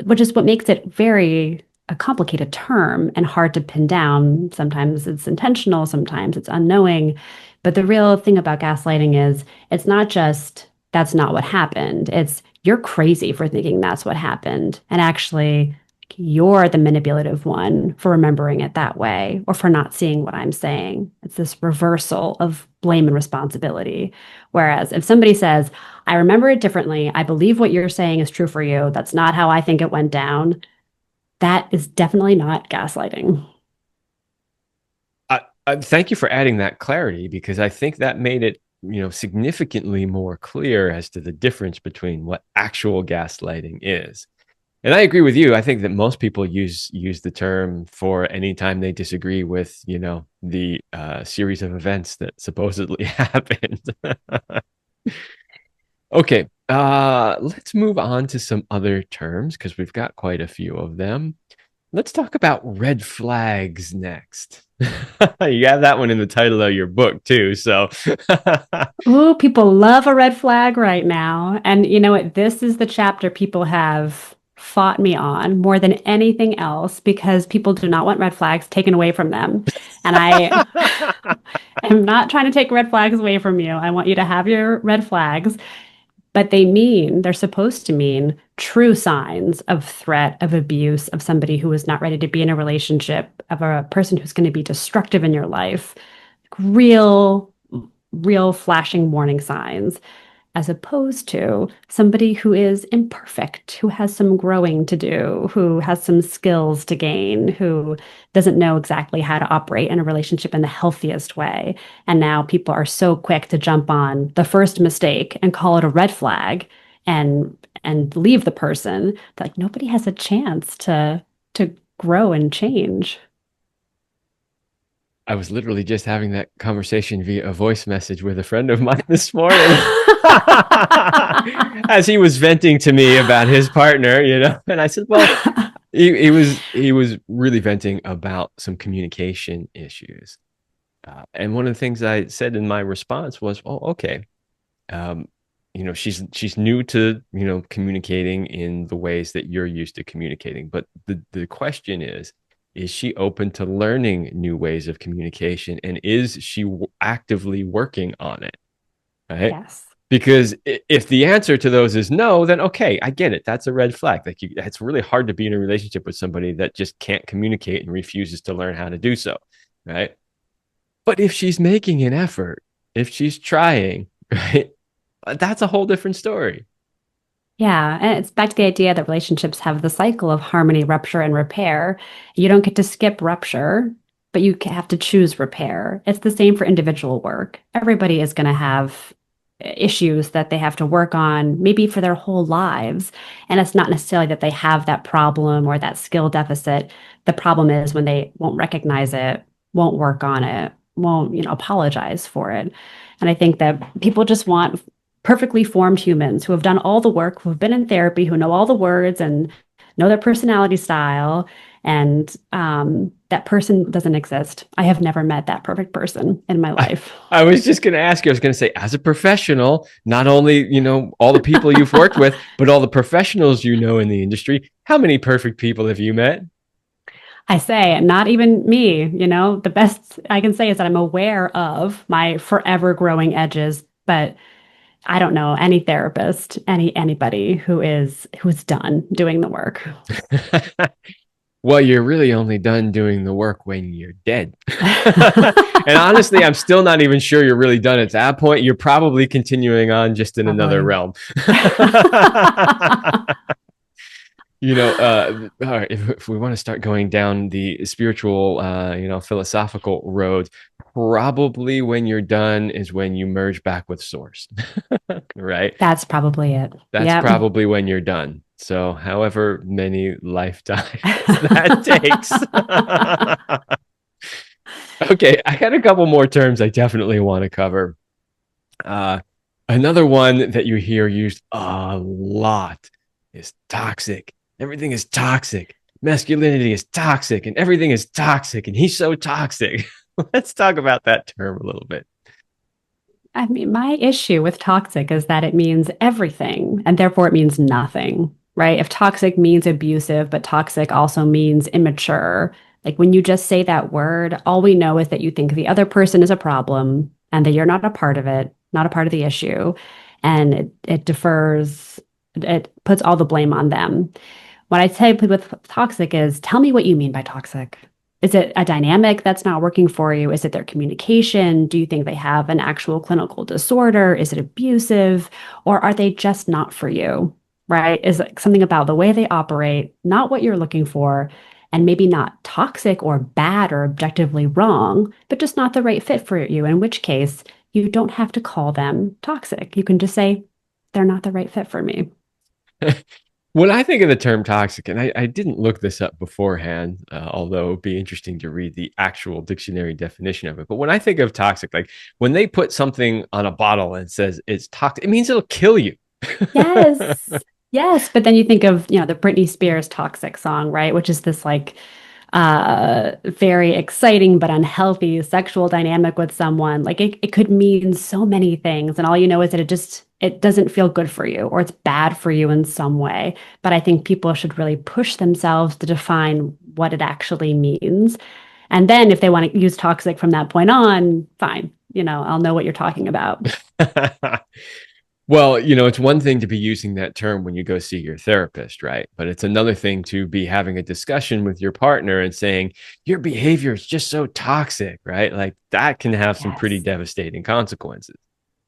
B: which is what makes it very a complicated term and hard to pin down. Sometimes it's intentional, sometimes it's unknowing. But the real thing about gaslighting is it's not just that's not what happened. It's you're crazy for thinking that's what happened. And actually, you're the manipulative one for remembering it that way or for not seeing what I'm saying. It's this reversal of blame and responsibility. Whereas if somebody says, I remember it differently, I believe what you're saying is true for you, that's not how I think it went down, that is definitely not gaslighting.
A: Thank you for adding that clarity because I think that made it, significantly more clear as to the difference between what actual gaslighting is. And I agree with you. I think that most people use the term for any time they disagree with, the series of events that supposedly happened. Okay, let's move on to some other terms because we've got quite a few of them. Let's talk about red flags next. You have that one in the title of your book too. So,
B: Ooh, people love a red flag right now. And you know what? This is the chapter people have fought me on more than anything else because people do not want red flags taken away from them. And I am not trying to take red flags away from you. I want you to have your red flags, but they're supposed to mean true signs of threat, of abuse, of somebody who is not ready to be in a relationship, of a person who's going to be destructive in your life. Real, real flashing warning signs, as opposed to somebody who is imperfect, who has some growing to do, who has some skills to gain, who doesn't know exactly how to operate in a relationship in the healthiest way. And now people are so quick to jump on the first mistake and call it a red flag and leave the person. Like nobody has a chance to grow and change.
A: I was literally just having that conversation via a voice message with a friend of mine this morning. As he was venting to me about his partner, and I said, well, he was really venting about some communication issues. And one of the things I said in my response was, "Oh, okay. Um, she's new to communicating in the ways that you're used to communicating. But the question is she open to learning new ways of communication, and is she actively working on it?" Right?
B: Yes.
A: Because if the answer to those is no, then okay, I get it. That's a red flag. Like it's really hard to be in a relationship with somebody that just can't communicate and refuses to learn how to do so, right? But if she's making an effort, if she's trying, right, that's a whole different story.
B: Yeah, and it's back to the idea that relationships have the cycle of harmony, rupture, and repair. You don't get to skip rupture, but you have to choose repair. It's the same for individual work. Everybody is going to have issues that they have to work on, maybe for their whole lives. And it's not necessarily that they have that problem or that skill deficit. The problem is when they won't recognize it, won't work on it, won't, apologize for it. And I think that people just want perfectly formed humans who have done all the work, who have been in therapy, who know all the words and know their personality style. And that person doesn't exist. I have never met that perfect person in my
A: I,
B: life.
A: I was just going to ask you, I was going to say, as a professional, not only, all the people you've worked with, but all the professionals in the industry, how many perfect people have you met?
B: I say, not even me, the best I can say is that I'm aware of my forever growing edges, but I don't know any therapist, anybody who's done doing the work.
A: Well, you're really only done doing the work when you're dead. And honestly, I'm still not even sure you're really done at that point. You're probably continuing on just in another
B: Probably.
A: realm. All right, if we want to start going down the spiritual, philosophical road, probably when you're done is when you merge back with source, right?
B: That's probably it.
A: That's
B: Yep.
A: probably when you're done. So, however many lifetimes that takes. Okay, I got a couple more terms I definitely want to cover. Uh, Another one that you hear used a lot is toxic. Everything is toxic. Masculinity is toxic, and everything is toxic, and he's so toxic. Let's talk about that term a little bit.
B: I mean, my issue with toxic is that it means everything and therefore it means nothing, right? If toxic means abusive, but toxic also means immature, like when you just say that word, all we know is that you think the other person is a problem and that you're not a part of it, not a part of the issue. And it defers, it puts all the blame on them. What I say with toxic is tell me what you mean by toxic. Is it a dynamic that's not working for you? Is it their communication? Do you think they have an actual clinical disorder? Is it abusive? Or are they just not for you? Right? Is it something about the way they operate, not what you're looking for, and maybe not toxic or bad or objectively wrong, but just not the right fit for you, in which case you don't have to call them toxic. You can just say, they're not the right fit for me.
A: When I think of the term toxic, and I didn't look this up beforehand, although it'd be interesting to read the actual dictionary definition of it. But when I think of toxic, like when they put something on a bottle and says it's toxic, it means it'll kill you.
B: Yes. Yes. But then you think of, the Britney Spears Toxic song, right? Which is this like very exciting but unhealthy sexual dynamic with someone. Like it could mean so many things. And all you know is that it doesn't feel good for you or it's bad for you in some way. But I think people should really push themselves to define what it actually means. And then if they want to use toxic from that point on, fine. I'll know what you're talking about.
A: Well, it's one thing to be using that term when you go see your therapist, right? But it's another thing to be having a discussion with your partner and saying, your behavior is just so toxic, right? Like that can have some pretty
B: Yes.
A: devastating consequences.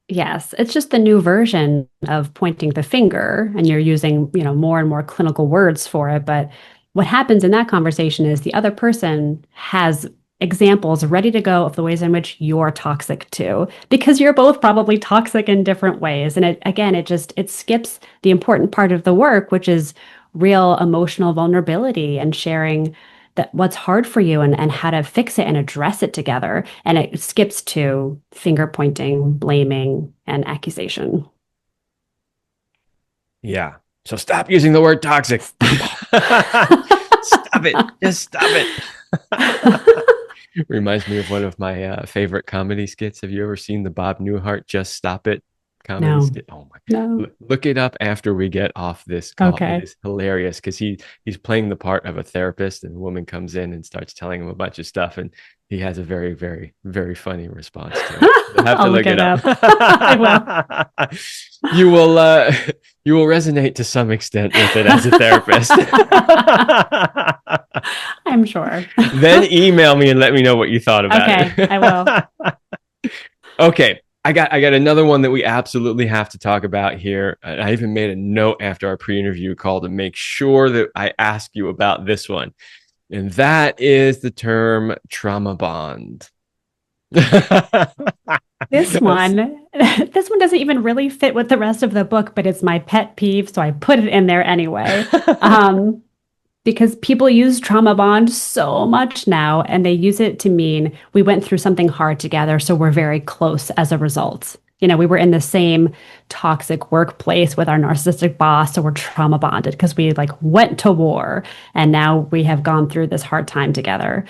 B: Yes, it's just the new version of pointing the finger, and you're using, more and more clinical words for it. But what happens in that conversation is the other person has examples ready to go of the ways in which you're toxic too, because you're both probably toxic in different ways. And it skips the important part of the work, which is real emotional vulnerability and sharing that what's hard for you and how to fix it and address it together. And it skips to finger pointing, blaming, and accusation.
A: Yeah. So stop using the word toxic. Stop it. Just stop it. Reminds me of one of my favorite comedy skits. Have you ever seen the Bob Newhart "Just Stop It" comedy
B: No,
A: skit? Oh my!
B: no.
A: Look it up after we get off this call. It
B: Okay.
A: is hilarious because he's playing the part of a therapist, and a woman comes in and starts telling him a bunch of stuff, and he has a very, very, very funny response to it. You'll have to
B: I'll look
A: look it
B: it
A: up.
B: up. I will.
A: You will you will resonate to some extent with it as a therapist.
B: I'm sure.
A: Then email me and let me know what you thought about
B: Okay, I will.
A: it. Okay. I got another one that we absolutely have to talk about here. I even made a note after our pre-interview call to make sure that I ask you about this one. And that is the term trauma bond.
B: This
A: Yes.
B: one, this one doesn't even really fit with the rest of the book, but it's my pet peeve, so I put it in there anyway. Um, because people use trauma bond so much now, and they use it to mean we went through something hard together, so we're very close as a result. We were in the same toxic workplace with our narcissistic boss, so we're trauma bonded because we like went to war and now we have gone through this hard time together.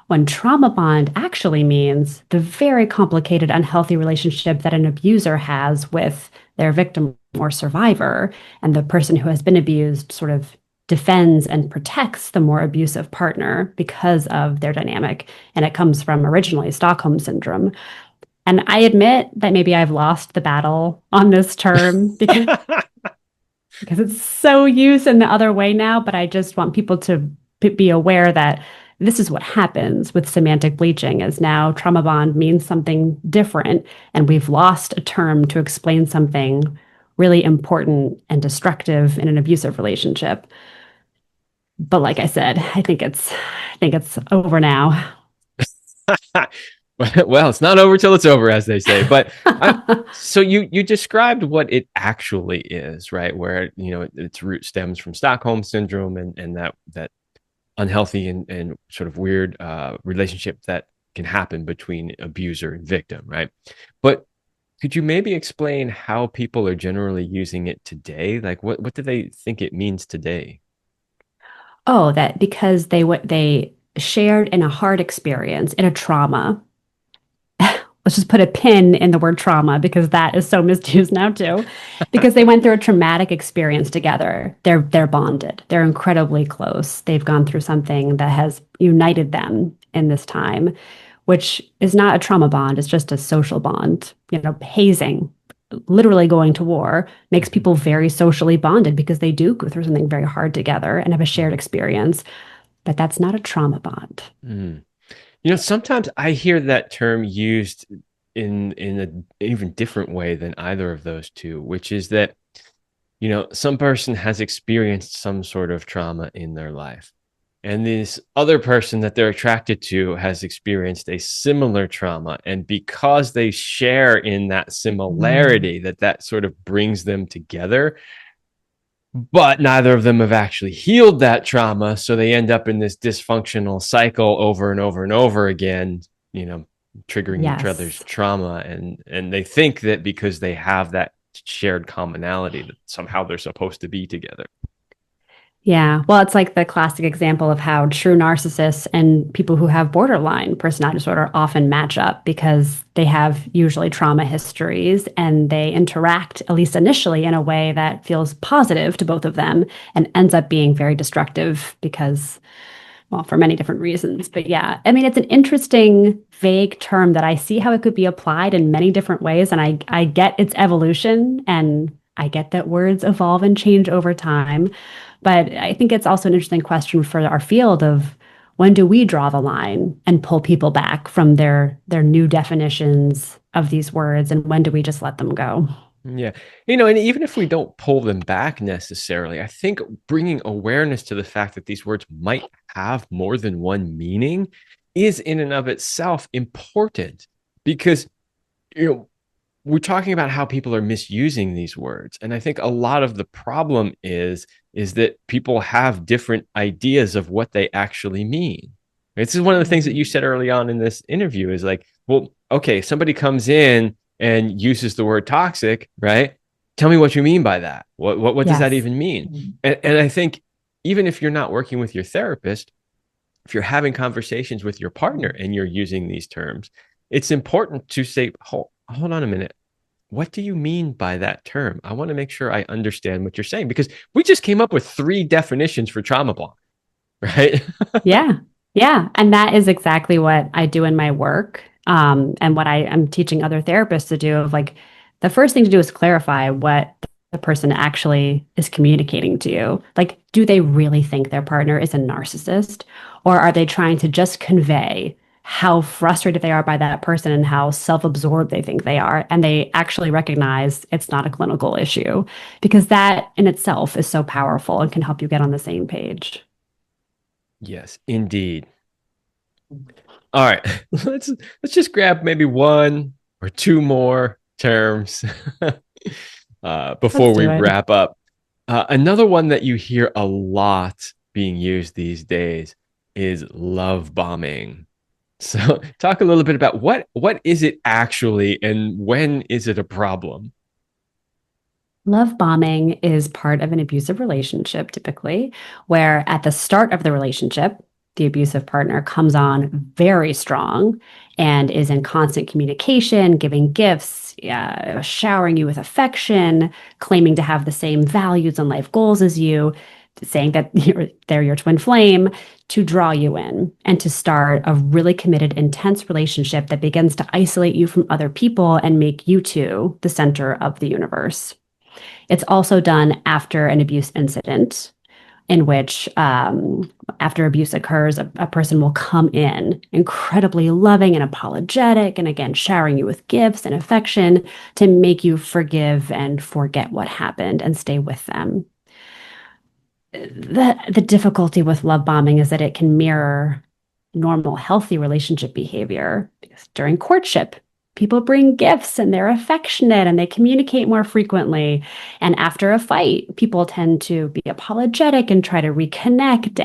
B: When trauma bond actually means the very complicated, unhealthy relationship that an abuser has with their victim or survivor, and the person who has been abused sort of defends and protects the more abusive partner because of their dynamic. And it comes from originally Stockholm syndrome. And I admit that maybe I've lost the battle on this term because it's so used in the other way now, but I just want people to be aware that this is what happens with semantic bleaching is now trauma bond means something different and we've lost a term to explain something really important and destructive in an abusive relationship. But like I said, I think it's over now.
A: Well, it's not over till it's over, as they say. But so you described what it actually is, right? Where its root stems from Stockholm syndrome and that unhealthy and sort of weird relationship that can happen between abuser and victim, right? But could you maybe explain how people are generally using it today? Like, what do they think it means today?
B: Oh, that because they shared in a hard experience, in a trauma. Let's just put a pin in the word trauma because that is so misused now too. Because they went through a traumatic experience together. They're bonded. They're incredibly close. They've gone through something that has united them in this time, which is not a trauma bond, it's just a social bond. Hazing, literally going to war, makes
A: Mhm,
B: people very socially bonded because they do go through something very hard together and have a shared
A: mhm,
B: experience. But that's not a trauma bond.
A: mm. Sometimes I hear that term used in an even different way than either of those two, which is that some person has experienced some sort of trauma in their life. And this other person that they're attracted to has experienced a similar trauma. And because they share in that
B: Mm.
A: similarity, that sort of brings them together. But neither of them have actually healed that trauma. So they end up in this dysfunctional cycle over and over and over again, you know, triggering each other's
B: Yes.
A: trauma. And they think that because they have that shared commonality, that somehow they're supposed to be together.
B: Yeah. Well, it's like the classic example of how true narcissists and people who have borderline personality disorder often match up because they have usually trauma histories and they interact, at least initially, in a way that feels positive to both of them and ends up being very destructive because, well, for many different reasons. But yeah, I mean, it's an interesting, vague term that I see how it could be applied in many different ways. And I get its evolution and I get that words evolve and change over time. But I think it's also an interesting question for our field of when do we draw the line and pull people back from their new definitions of these words, and when do we just let them go?
A: Yeah. And even if we don't pull them back necessarily, I think bringing awareness to the fact that these words might have more than one meaning is in and of itself important because, you know, we're talking about how people are misusing these words. And I think a lot of the problem is that people have different ideas of what they actually mean. This is one of the things that you said early on in this interview is like, well, okay, somebody comes in and uses the word toxic, right? Tell me what you mean by that. What does that
B: Yes.
A: even mean? And I think even if you're not working with your therapist, if you're having conversations with your partner and you're using these terms, it's important to say, hold on a minute. What do you mean by that term? I want to make sure I understand what you're saying because we just came up with 3 definitions for trauma bond, right?
B: Yeah. Yeah. And that is exactly what I do in my work. And what I am teaching other therapists to do of like the first thing to do is clarify what the person actually is communicating to you. Like, do they really think their partner is a narcissist? Or are they trying to just convey how frustrated they are by that person and how self-absorbed they think they are? And they actually recognize it's not a clinical issue because that in itself is so powerful and can help you get on the same page.
A: Yes, indeed. All right, let's just grab maybe 1 or 2 more terms
B: Let's
A: before we
B: do it.
A: wrap up. Another one that you hear a lot being used these days is love bombing. So, talk a little bit about what is it actually, and when is it a problem?
B: Love bombing is part of an abusive relationship, typically, where at the start of the relationship, the abusive partner comes on very strong and is in constant communication, giving gifts, showering you with affection, claiming to have the same values and life goals as you, saying that they're your twin flame to draw you in and to start a really committed, intense relationship that begins to isolate you from other people and make you two the center of the universe. It's also done after an abuse incident, in which, after abuse occurs, a person will come in incredibly loving and apologetic, and again, showering you with gifts and affection to make you forgive and forget what happened and stay with them. The difficulty with love bombing is that it can mirror normal, healthy relationship behavior. Because during courtship, people bring gifts and they're affectionate and they communicate more frequently. And after a fight, people tend to be apologetic and try to reconnect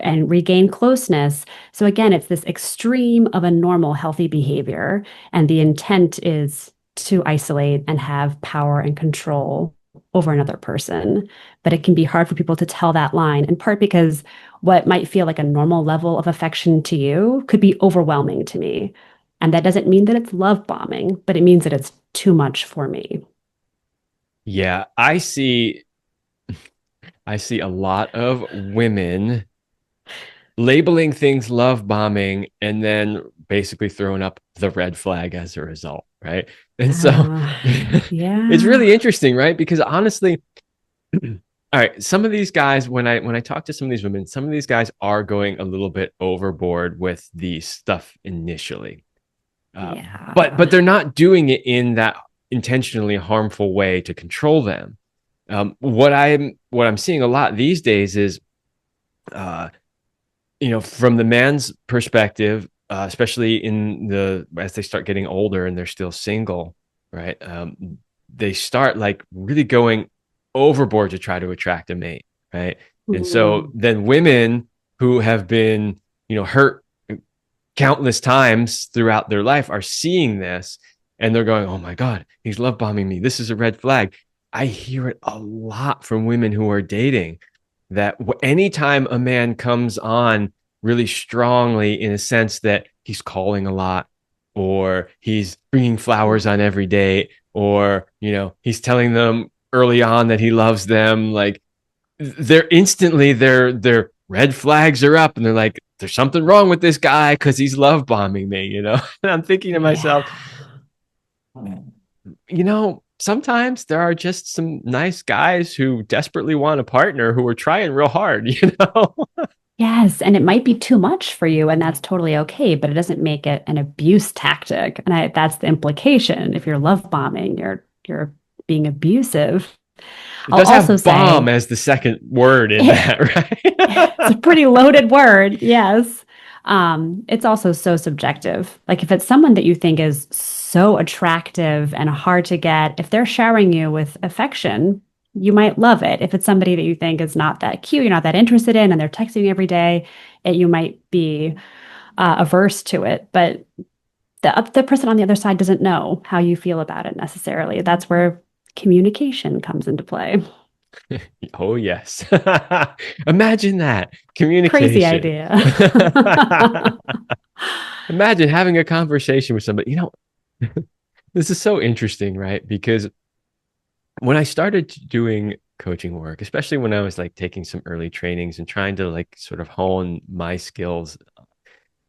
B: and regain closeness. So again, it's this extreme of a normal, healthy behavior. And the intent is to isolate and have power and control over another person. But it can be hard for people to tell that line, in part because what might feel like a normal level of affection to you could be overwhelming to me. And that doesn't mean that it's love bombing, but it means that it's too much for me.
A: Yeah, I see a lot of women labeling things love bombing and then basically throwing up the red flag as a result, right? And so
B: Uh,
A: it's
B: yeah.
A: really interesting, right? Because honestly, all right, some of these guys, when I talk to some of these women, some of these guys are going a little bit overboard with the stuff initially, uh, but
B: Yeah.
A: they're not doing it in that intentionally harmful way to control them. What I'm seeing a lot these days is, uh, from the man's perspective, especially in the as they start getting older and they're still single, right? They start like really going overboard to try to attract a mate, right? And so
B: Mm,
A: then women who have been, hurt countless times throughout their life are seeing this and they're going, "Oh my God, he's love bombing me. This is a red flag." I hear it a lot from women who are dating that anytime a man comes on really strongly in a sense that he's calling a lot or he's bringing flowers on every date or he's telling them early on that he loves them, like they're instantly their red flags are up and they're like, there's something wrong with this guy because he's love bombing me. And I'm thinking to myself,
B: yeah.
A: sometimes there are just some nice guys who desperately want a partner who are trying real hard.
B: Yes, and it might be too much for you, and that's totally okay, but it doesn't make it an abuse tactic. And that's the implication. If you're love bombing, you're being abusive.
A: It
B: I'll
A: does
B: also
A: have bomb
B: say
A: as the second word in
B: it's
A: that, right?
B: a pretty loaded word, yes. It's also so subjective. Like if it's someone that you think is so attractive and hard to get, if they're showering you with affection, you might love it. If it's somebody that you think is not that cute, you're not that interested in, and they're texting you every day, you might be averse to it. But the person on the other side doesn't know how you feel about it necessarily. That's where communication comes into play.
A: Oh, yes. Imagine that
B: Crazy
A: communication.
B: idea.
A: Imagine having a conversation with somebody. This is so interesting, right? Because when I started doing coaching work, especially when I was like taking some early trainings and trying to like sort of hone my skills,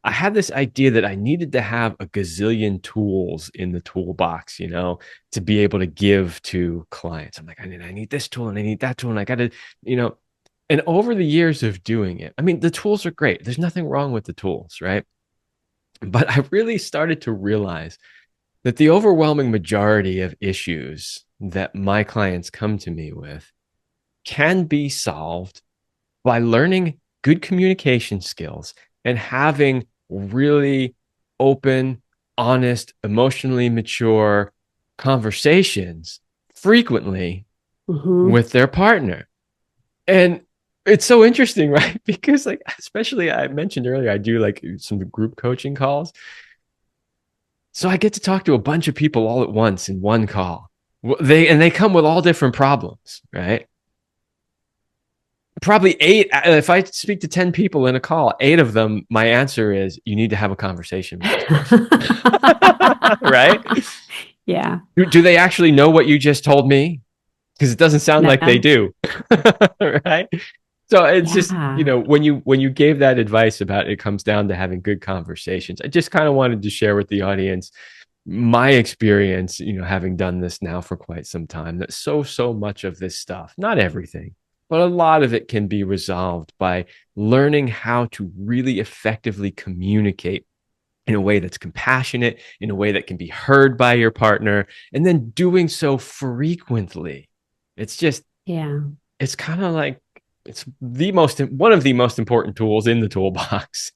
A: I had this idea that I needed to have a gazillion tools in the toolbox, to be able to give to clients. I'm like, I need this tool and I need that tool. And I got to, you know, and over the years of doing it, I mean, the tools are great. There's nothing wrong with the tools, right? But I really started to realize that the overwhelming majority of issues that my clients come to me with can be solved by learning good communication skills and having really open, honest, emotionally mature conversations frequently
B: Hmm.
A: with their partner. And it's so interesting, right? Because like, especially I mentioned earlier, I do like some group coaching calls. So I get to talk to a bunch of people all at once in one call. They come with all different problems, right? Probably eight. If I speak to 10 people in a call, eight of them, my answer is you need to have a conversation with this person. Right?
B: Yeah.
A: Do they actually know what you just told me? Because it doesn't sound like they
B: No.
A: do. Right? So it's just,
B: Yeah.
A: when you gave that advice about it comes down to having good conversations, I just kind of wanted to share with the audience my experience, having done this now for quite some time, that so much of this stuff, not everything, but a lot of it can be resolved by learning how to really effectively communicate in a way that's compassionate, in a way that can be heard by your partner, and then doing so frequently. It's just,
B: Yeah.
A: it's kind of like, it's one of the most important tools in the toolbox.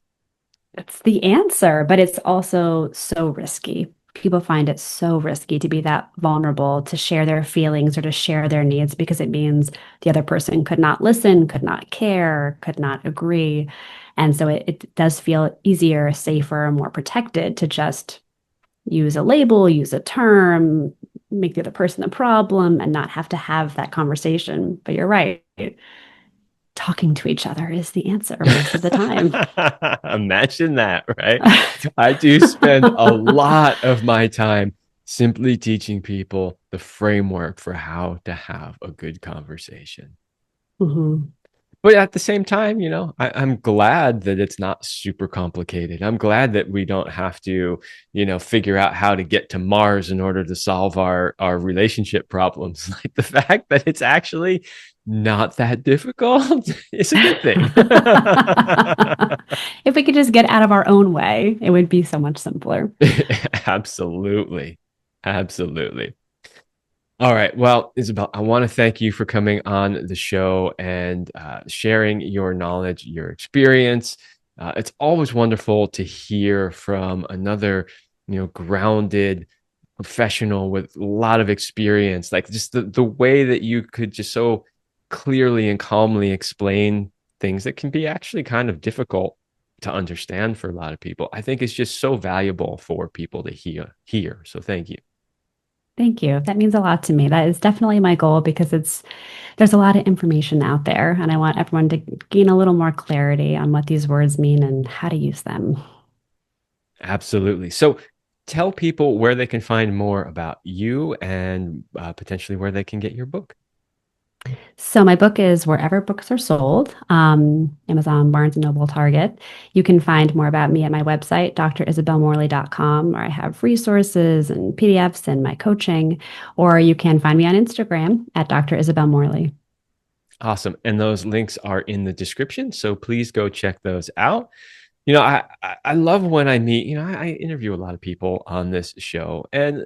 B: It's the answer, but it's also so risky. People find it so risky to be that vulnerable, to share their feelings or to share their needs because it means the other person could not listen, could not care, could not agree. And so it does feel easier, safer, more protected to just use a label, use a term, make the other person the problem, and not have to have that conversation. But you're right. Talking to each other is the answer most of the time.
A: Imagine that, right? I do spend a lot of my time simply teaching people the framework for how to have a good conversation.
B: Mhm.
A: But at the same time, I'm glad that it's not super complicated. I'm glad that we don't have to, figure out how to get to Mars in order to solve our relationship problems. Like the fact that it's actually not that difficult is a good thing.
B: If we could just get out of our own way, it would be so much simpler.
A: Absolutely. Absolutely. All right. Well, Isabel, I want to thank you for coming on the show and sharing your knowledge, your experience. It's always wonderful to hear from another, grounded professional with a lot of experience. Like just the way that you could just so clearly and calmly explain things that can be actually kind of difficult to understand for a lot of people. I think it's just so valuable for people to hear. So thank you.
B: Thank you. That means a lot to me. That is definitely my goal because there's a lot of information out there, and I want everyone to gain a little more clarity on what these words mean and how to use them.
A: Absolutely. So tell people where they can find more about you and potentially where they can get your book.
B: So my book is wherever books are sold, Amazon, Barnes& and Noble, Target. You can find more about me at my website, drisabelmorley.com, where I have resources and PDFs and my coaching, or you can find me on Instagram at Dr. Isabel Morley.
A: Awesome. And those links are in the description. So please go check those out. I love when I meet, I interview a lot of people on this show, and,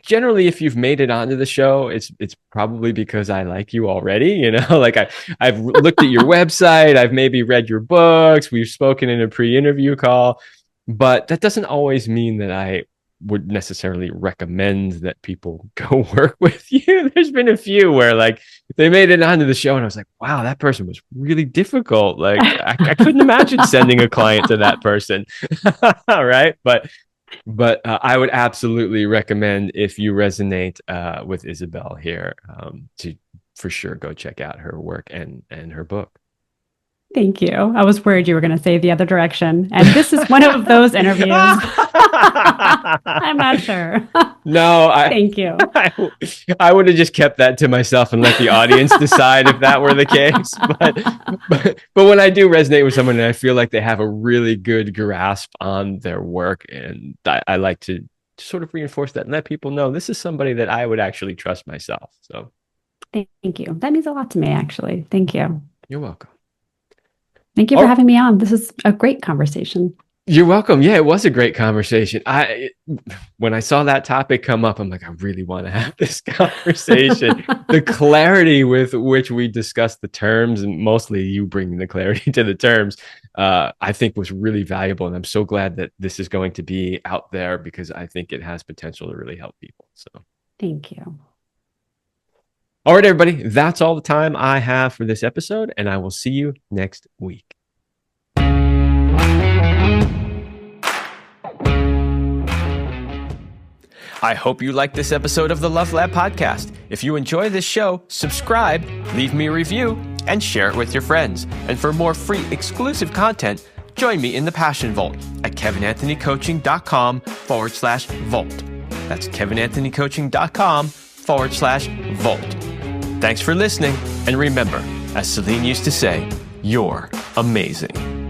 A: generally, if you've made it onto the show, it's probably because I like you already. Like I've looked at your website, I've maybe read your books, we've spoken in a pre-interview call, but that doesn't always mean that I would necessarily recommend that people go work with you. There's been a few where like they made it onto the show and I was like, wow, that person was really difficult. Like I couldn't imagine sending a client to that person. Right. But I would absolutely recommend, if you resonate with Isabel here, to for sure go check out her work and her book.
B: Thank you. I was worried you were going to say the other direction. And this is one of those interviews. I'm not sure.
A: No,
B: Thank you.
A: I would have just kept that to myself and let the audience decide if that were the case. But when I do resonate with someone and I feel like they have a really good grasp on their work, and I like to sort of reinforce that and let people know this is somebody that I would actually trust myself. So
B: thank you. That means a lot to me, actually. Thank you.
A: You're welcome.
B: Thank you for having me on. This is a great conversation.
A: You're welcome. Yeah, it was a great conversation. When I saw that topic come up, I'm like, I really want to have this conversation. The clarity with which we discussed the terms, and mostly you bringing the clarity to the terms, I think was really valuable. And I'm so glad that this is going to be out there because I think it has potential to really help people. So
B: thank you.
A: All right, everybody, that's all the time I have for this episode, and I will see you next week. I hope you liked this episode of the Love Lab podcast. If you enjoy this show, subscribe, leave me a review, and share it with your friends. And for more free exclusive content, join me in the Passion Vault at kevinanthonycoaching.com/vault. That's kevinanthonycoaching.com/vault. Thanks for listening, and remember, as Celine used to say, you're amazing.